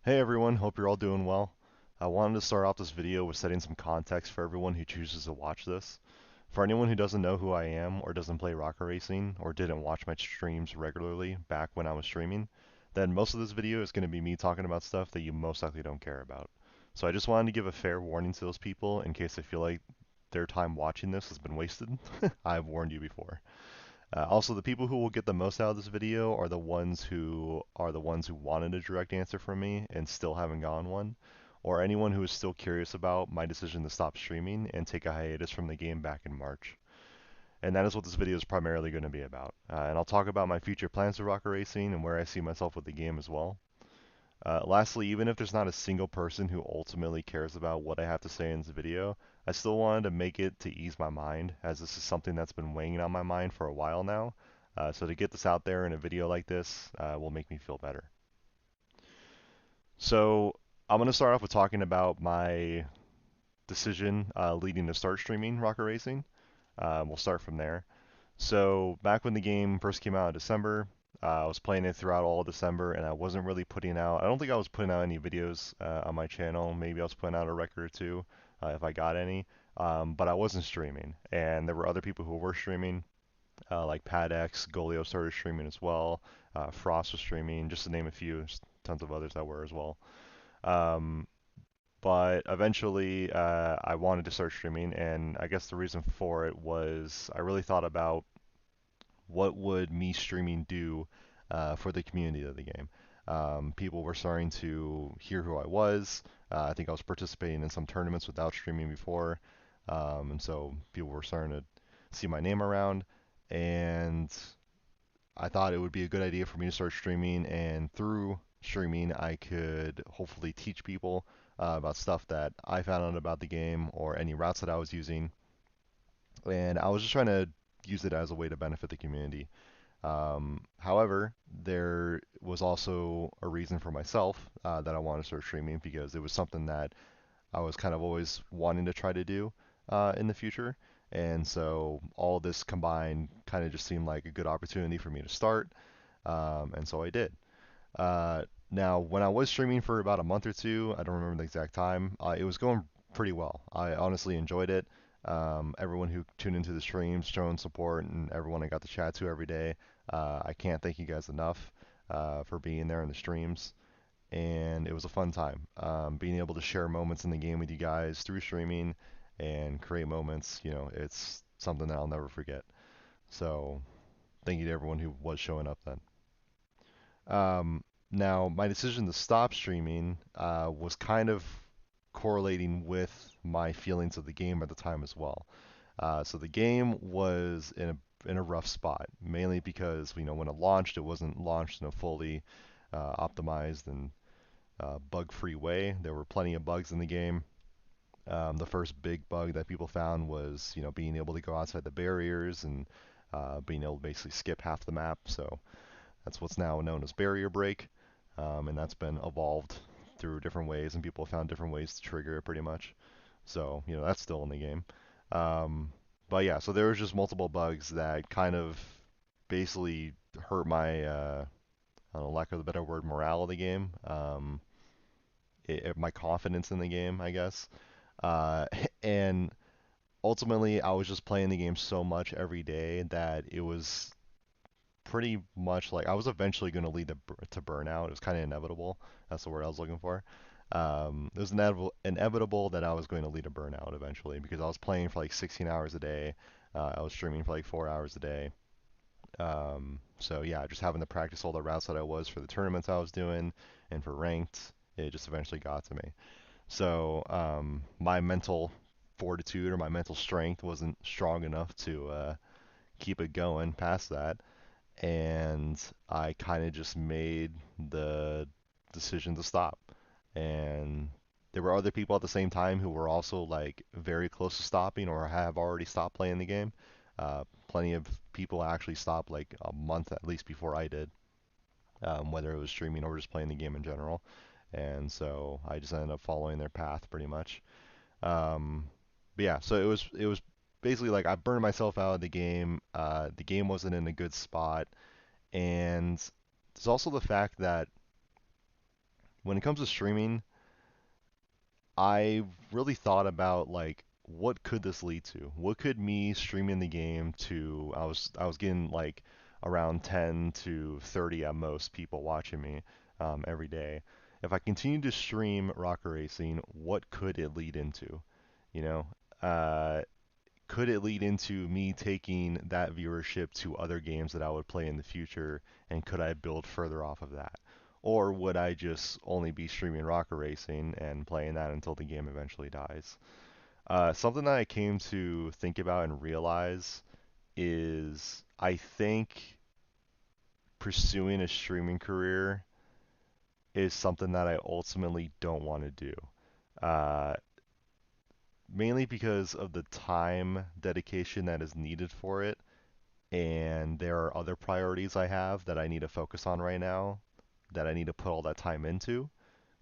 Hey everyone, hope you're all doing well. I wanted to start off this video with setting some context for everyone who chooses to watch this. For anyone who doesn't know who I am or doesn't play rocket racing or didn't watch my streams regularly back when I was streaming, then most of this video is going to be me talking about stuff that you most likely don't care about. So I just wanted to give a fair warning to those people in case they feel like their time watching this has been wasted. I've warned you before. Also, the people who will get the most out of this video are the ones who wanted a direct answer from me and still haven't gotten one, or anyone who is still curious about my decision to stop streaming and take a hiatus from the game back in March. And that is what this video is primarily going to be about. And I'll talk about my future plans for Rocket Racing and where I see myself with the game as well. Lastly, even if there's not a single person who ultimately cares about what I have to say in this video, I still wanted to make it to ease my mind, as this is something that's been weighing on my mind for a while now. So to get this out there in a video like this will make me feel better. So I'm going to start off with talking about my decision leading to start streaming Rocket Racing. We'll start from there. So back when the game first came out in December, I was playing it throughout all of December, and I wasn't really putting out. I don't think I was putting out any videos on my channel. Maybe I was putting out a record or two if I got any. But I wasn't streaming, and there were other people who were streaming, like PadX, Golio started streaming as well. Frost was streaming, just to name a few. There's tons of others that were as well. Um, but eventually, I wanted to start streaming, and I guess the reason for it was I really thought about what would me streaming do for the community of the game. People were starting to hear who I was. I think I was participating in some tournaments without streaming before, and so people were starting to see my name around. And I thought it would be a good idea for me to start streaming, and through streaming, I could hopefully teach people about stuff that I found out about the game or any routes that I was using. And I was just trying to use it as a way to benefit the community. However, there was also a reason for myself that I wanted to start streaming because it was something that I was kind of always wanting to try to do in the future. And so all this combined kind of just seemed like a good opportunity for me to start. And so I did. Now, when I was streaming for about a month or two, I don't remember the exact time, it was going pretty well. I honestly enjoyed it. Everyone who tuned into the streams, showing support, and everyone I got to chat to every day, I can't thank you guys enough for being there in the streams. And it was a fun time. Being able to share moments in the game with you guys through streaming and create moments, it's something that I'll never forget. So, thank you to everyone who was showing up then. Now, my decision to stop streaming was kind of correlating with my feelings of the game at the time as well. So the game was in a rough spot, mainly because when it launched, it wasn't launched in a fully optimized and bug-free way. There were plenty of bugs in the game. The first big bug that people found was being able to go outside the barriers and being able to basically skip half the map. So that's what's now known as barrier break, and that's been evolved through different ways, and people have found different ways to trigger it pretty much. So, that's still in the game. But yeah, so there was just multiple bugs that kind of basically hurt my, I don't know, lack of a better word, morale of the game. My confidence in the game, I guess. Uh, and ultimately, I was just playing the game so much every day that it was pretty much like I was eventually going to lead to burnout. It was kind of inevitable. That's the word I was looking for. It was inevitable that I was going to lead to burnout eventually because I was playing for like 16 hours a day. I was streaming for like 4 hours a day. So yeah, just having to practice all the routes that I was for the tournaments I was doing and for ranked, it just eventually got to me. So my mental fortitude or my mental strength wasn't strong enough to keep it going past that, and I kind of just made the decision to stop. And there were other people at the same time who were also like very close to stopping or have already stopped playing the game. Plenty of people actually stopped like a month at least before I did, whether it was streaming or just playing the game in general. And so I just ended up following their path pretty much. Um, but yeah, so it was basically like I burned myself out of the game. The game wasn't in a good spot, and there's also the fact that when it comes to streaming, I really thought about like what could this lead to? What could me streaming the game to I was getting like around 10 to 30 at most people watching me every day. If I continue to stream Rocket Racing, what could it lead into? You know, uh, could it lead into me taking that viewership to other games that I would play in the future, and could I build further off of that? Or would I just only be streaming Rocket Racing and playing that until the game eventually dies? Something that I came to think about and realize is I think pursuing a streaming career is something that I ultimately don't want to do. Uh, Mainly because of the time dedication that is needed for it, and there are other priorities I have that I need to focus on right now that I need to put all that time into.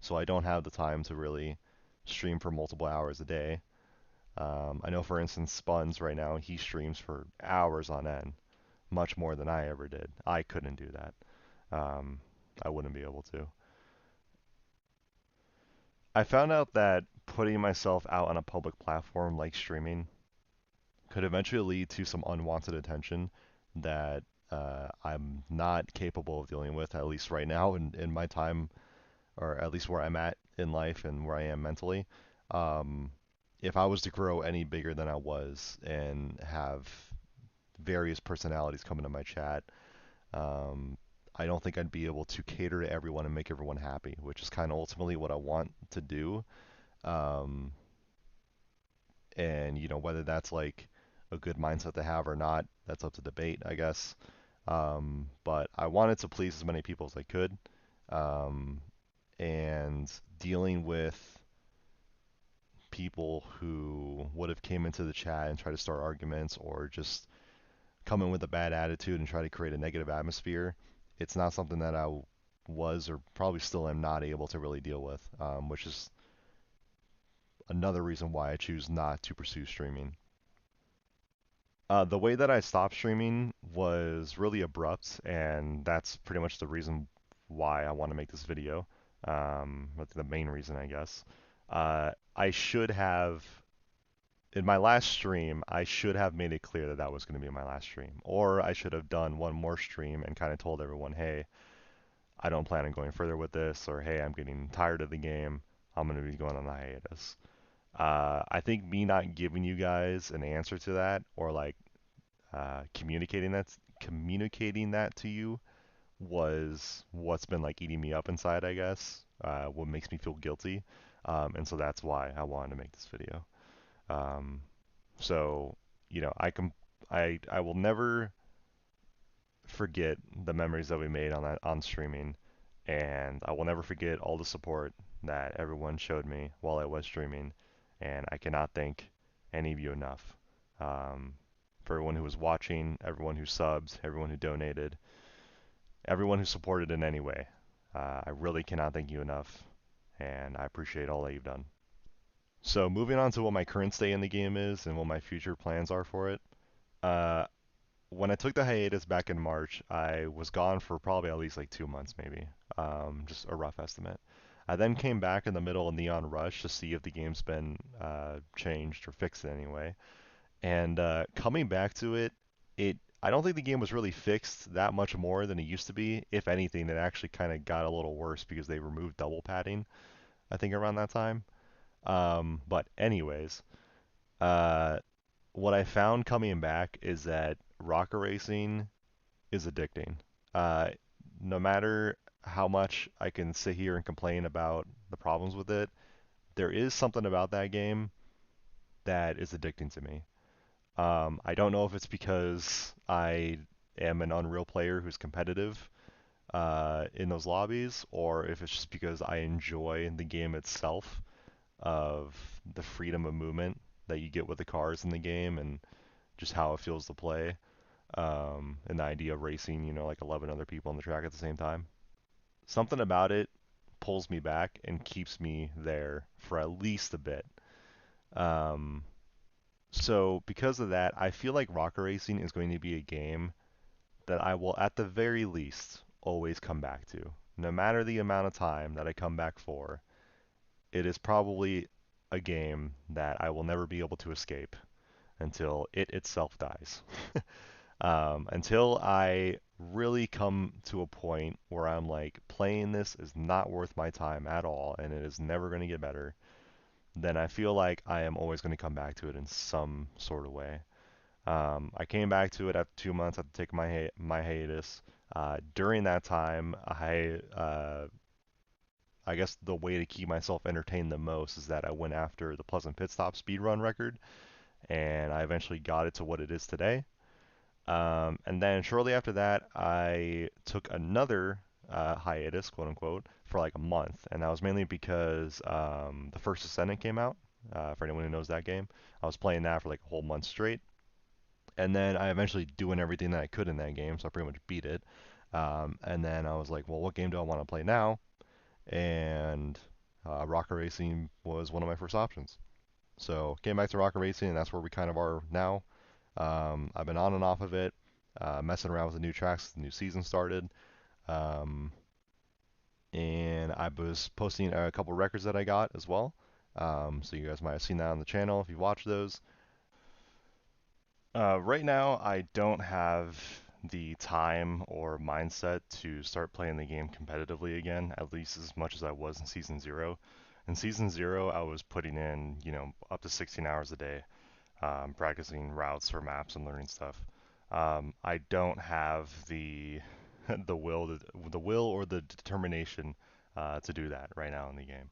So I don't have the time to really stream for multiple hours a day. I know, for instance, Spuns right now, he streams for hours on end, much more than I ever did. I couldn't do that. Um, I wouldn't be able to. I found out that putting myself out on a public platform like streaming could eventually lead to some unwanted attention that I'm not capable of dealing with, at least right now in my time, or at least where I'm at in life and where I am mentally. Um, if I was to grow any bigger than I was and have various personalities come into my chat, um, I don't think I'd be able to cater to everyone and make everyone happy, which is kind of ultimately what I want to do. Um, and whether that's like a good mindset to have or not, that's up to debate, I guess. But I wanted to please as many people as I could. Um, and dealing with people who would have came into the chat and tried to start arguments or just come in with a bad attitude and try to create a negative atmosphere, it's not something that I was or probably still am not able to really deal with, which is another reason why I choose not to pursue streaming. The way that I stopped streaming was really abrupt, and that's pretty much the reason why I want to make this video. That's the main reason, I guess. I should have, in my last stream, I should have made it clear that that was going to be my last stream. Or I should have done one more stream and kind of told everyone, hey, I don't plan on going further with this, or hey, I'm getting tired of the game. I'm going to be going on a hiatus. I think me not giving you guys an answer to that, or like communicating that to you was what's been like eating me up inside, I guess. What makes me feel guilty, and so that's why I wanted to make this video. Um, so I will never forget the memories that we made on streaming, and I will never forget all the support that everyone showed me while I was streaming, and I cannot thank any of you enough. Um, for everyone who was watching, everyone who subbed, everyone who donated, everyone who supported in any way. I really cannot thank you enough, and I appreciate all that you've done. So moving on to what my current stay in the game is and what my future plans are for it. Uh, when I took the hiatus back in March, I was gone for probably at least like 2 months, maybe. Just a rough estimate. I then came back in the middle of Neon Rush to see if the game's been changed or fixed in any way. And coming back to it, I don't think the game was really fixed that much more than it used to be. If anything, it actually kind of got a little worse because they removed double padding, I think, around that time. But anyways, uh, what I found coming back is that rocket racing is addicting. Uh, no matter how much I can sit here and complain about the problems with it, there is something about that game that is addicting to me. I don't know if it's because I am an Unreal player who's competitive in those lobbies, or if it's just because I enjoy the game itself of the freedom of movement that you get with the cars in the game and just how it feels to play. And the idea of racing, like 11 other people on the track at the same time. Something about it pulls me back and keeps me there for at least a bit. Um, so because of that, I feel like Rocket Racing is going to be a game that I will, at the very least, always come back to. no matter the amount of time that I come back for, it is probably a game that I will never be able to escape until it itself dies. Until I really come to a point where I'm like, playing this is not worth my time at all and it is never going to get better, then I feel like I am always going to come back to it in some sort of way. I came back to it after 2 months after taking my hiatus. During that time, I guess the way to keep myself entertained the most is that I went after the Pleasant Pit Stop speedrun record, and I eventually got it to what it is today. And then shortly after that, I took another hiatus, quote unquote, for like a month, and that was mainly because the First Descendant came out. For anyone who knows that game, I was playing that for like a whole month straight, and then I eventually doing everything that I could in that game, so I pretty much beat it. And then I was like, well, what game do I want to play now? And Rocket Racing was one of my first options. So came back to Rocket Racing, and that's where we kind of are now. I've been on and off of it, messing around with the new tracks. The new season started, um, and I was posting a couple records that I got as well. So you guys might have seen that on the channel if you watch those. Right now, I don't have the time or mindset to start playing the game competitively again, at least as much as I was in Season 0. In Season 0, I was putting in, up to 16 hours a day, practicing routes for maps and learning stuff. I don't have the the will or the determination to do that right now in the game.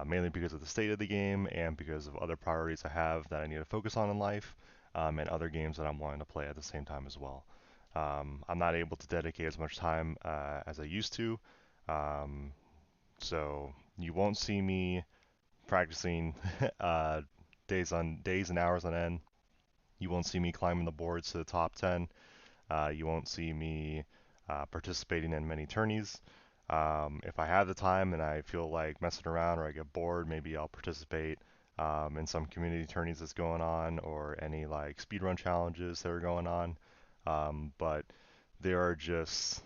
Mainly because of the state of the game and because of other priorities I have that I need to focus on in life, and other games that I'm wanting to play at the same time as well. I'm not able to dedicate as much time as I used to, um, so you won't see me practicing uh, days and hours on end. You won't see me climbing the boards to the top 10. You won't see me participating in many tourneys. If I have the time and I feel like messing around or I get bored, maybe I'll participate in some community tourneys that's going on or any like speedrun challenges that are going on. But there are just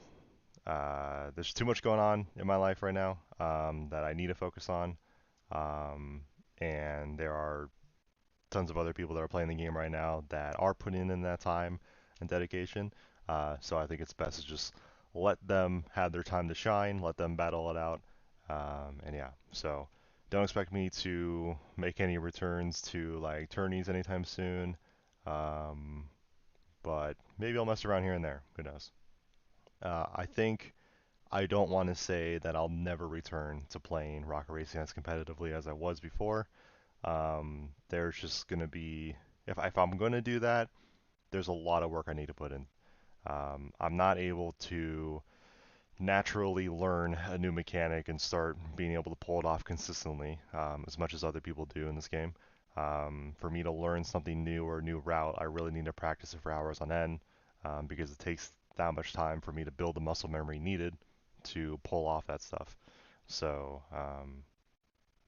there's too much going on in my life right now that I need to focus on. Um, and there are tons of other people that are playing the game right now that are putting in that time and dedication. So I think it's best to just let them have their time to shine, let them battle it out. And yeah, so don't expect me to make any returns to like tourneys anytime soon. Um, but maybe I'll mess around here and there. Who knows? I think I don't want to say that I'll never return to playing Rocket Racing as competitively as I was before. There's just going to be, if I'm going to do that, there's a lot of work I need to put in. I'm not able to naturally learn a new mechanic and start being able to pull it off consistently as much as other people do in this game. For me to learn something new or a new route, I really need to practice it for hours on end because it takes that much time for me to build the muscle memory needed to pull off that stuff. So,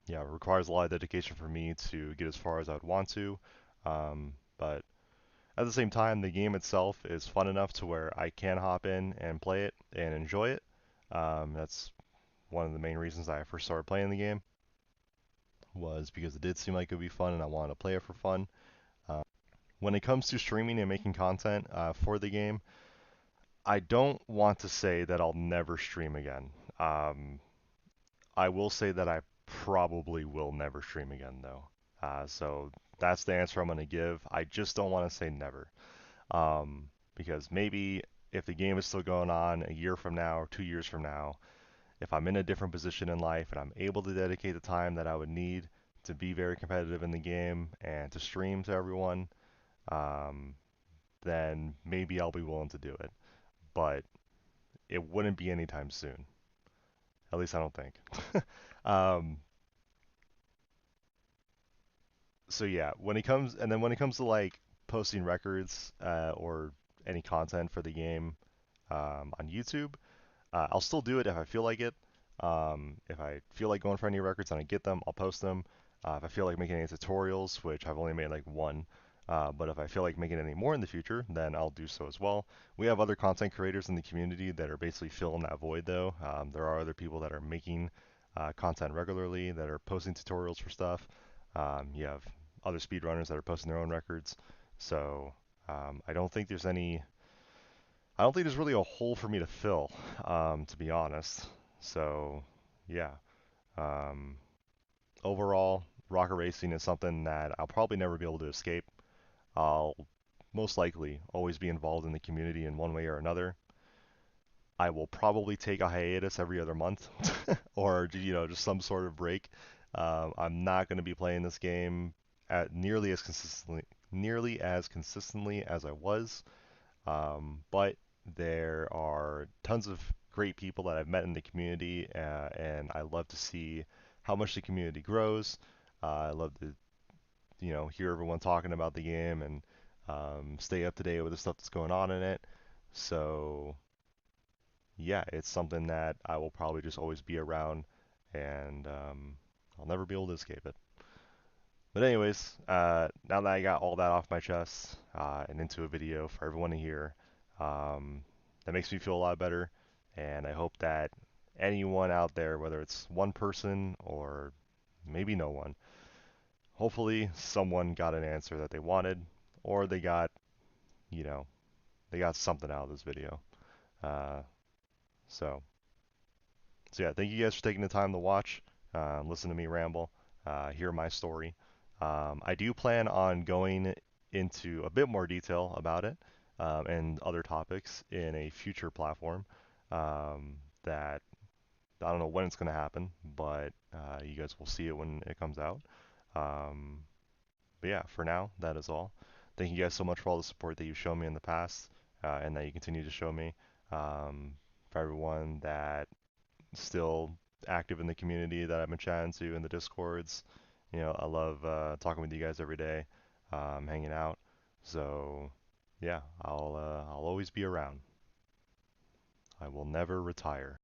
yeah, it requires a lot of dedication for me to get as far as I would want to. But at the same time, the game itself is fun enough to where I can hop in and play it and enjoy it. That's one of the main reasons I first started playing the game was because it did seem like it would be fun and I wanted to play it for fun. Uh, when it comes to streaming and making content for the game, I don't want to say that I'll never stream again. Um, I will say that I probably will never stream again, though. So that's the answer I'm going to give. I just don't want to say never. Because maybe if the game is still going on a year from now or 2 years from now, if I'm in a different position in life and I'm able to dedicate the time that I would need to be very competitive in the game and to stream to everyone, um, then maybe I'll be willing to do it. But it wouldn't be anytime soon. At least I don't think. um, so yeah, when it comes to like posting records or any content for the game on YouTube, I'll still do it if I feel like it. If I feel like going for any records and I get them, I'll post them. If I feel like making any tutorials, which I've only made like one, But if I feel like making any more in the future, then I'll do so as well. We have other content creators in the community that are basically filling that void, though. There are other people that are making content regularly, that are posting tutorials for stuff. You have other speedrunners that are posting their own records. So I don't think there's any. I don't think there's really a hole for me to fill, to be honest. So yeah. Um, Overall, rocket racing is something that I'll probably never be able to escape. I'll most likely always be involved in the community in one way or another. I will probably take a hiatus every other month, or just some sort of break. I'm not going to be playing this game at nearly as consistently as I was. But there are tons of great people that I've met in the community, and I love to see how much the community grows. I love to hear everyone talking about the game and stay up to date with the stuff that's going on in it. So yeah, it's something that I will probably just always be around, and I'll never be able to escape it. But anyways, now that I got all that off my chest and into a video for everyone to hear, that makes me feel a lot better. And I hope that anyone out there, whether it's one person or maybe no one, hopefully someone got an answer that they wanted, or you know, they got something out of this video. Uh, so, so yeah, thank you guys for taking the time to watch, listen to me ramble, hear my story. I do plan on going into a bit more detail about it and other topics in a future platform. That I don't know when it's going to happen, but you guys will see it when it comes out. Um, but yeah, for now, that is all. Thank you guys so much for all the support that you've shown me in the past and that you continue to show me. For everyone that still active in the community that I've been chatting to in the discords, I love talking with you guys every day, hanging out. So yeah, I'll always be around. I will never retire.